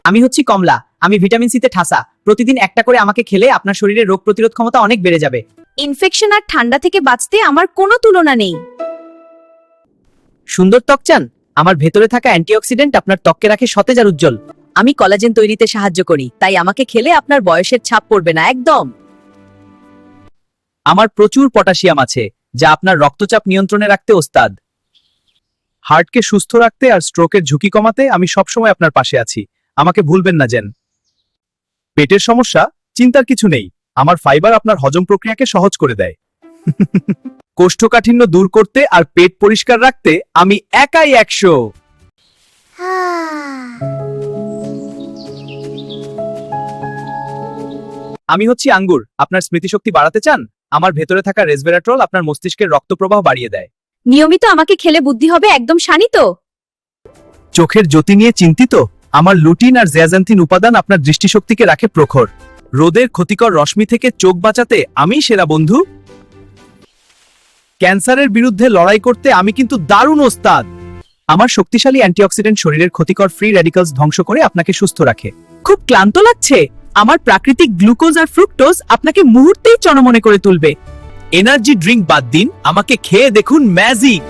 আমি হচ্ছি কমলা, আমি ভিটামিন সিতে ঠাসা। প্রতিদিন একটা করে আমাকে খেলে আপনার শরীরের রোগ প্রতিরোধ ক্ষমতা অনেক বেড়ে যাবে। ইনফেকশন আর ঠান্ডা থেকে বাঁচতে আমার কোনো তুলনা নেই। সুন্দর ত্বক চান? আমার ভেতরে থাকা অ্যান্টিঅক্সিডেন্ট আপনার ত্বককে রাখে সতেজ আর উজ্জ্বল। আমি কলাজেন তৈরিতে সাহায্য করি, তাই আমাকে খেলে আপনার বয়সের ছাপ পড়বে না একদম। আমার প্রচুর পটাশিয়াম আছে, যা আপনার রক্তচাপ নিয়ন্ত্রণে রাখতে ওস্তাদ। হার্টকে সুস্থ রাখতে আর স্ট্রোকের ঝুঁকি কমাতে আমি সবসময় আপনার পাশে আছি। আমাকে ভুলবেন না যেন। পেটের সমস্যা? চিন্তার কিছু নেই, আমার ফাইবার আপনার হজম প্রক্রিয়াকে সহজ করে দেয়। কোষ্ঠকাঠিন্য দূর করতে আর পেট পরিষ্কার রাখতে আমি একাই 100। আমি হচ্ছি আঙ্গুর, আপনার স্মৃতিশক্তি বাড়াতে চান? আমার ভেতরে থাকা রেসভেরাট্রল আপনার মস্তিষ্কের রক্তপ্রবাহ বাড়িয়ে দেয়। নিয়মিত আমাকে খেলে বুদ্ধি হবে একদম শানিত। চোখের জ্যোতি নিয়ে চিন্তিত? আমার লুটিন আর জ্যাজান্থিন উপাদান আপনার দৃষ্টিশক্তিকে রাখে প্রখর। রোদের ক্ষতিকর রশ্মি থেকে চোখ বাঁচাতে আমি সেরা বন্ধু। ক্যান্সারের বিরুদ্ধে লড়াই করতে আমি কিন্তু দারুণ ওস্তাদ। আমার শক্তিশালী অ্যান্টিঅক্সিডেন্ট শরীরের ক্ষতিকর ফ্রি র্যাডিক্যালস ধ্বংস করে আপনাকে সুস্থ রাখে। খুব ক্লান্ত লাগছে? আমার প্রাকৃতিক গ্লুকোজ আর ফ্রুক্টোজ আপনাকে মুহূর্তেই চনমনে করে তুলবে। এনার্জি ড্রিঙ্ক বাদ দিন, আমাকে খেয়ে দেখুন ম্যাজিক।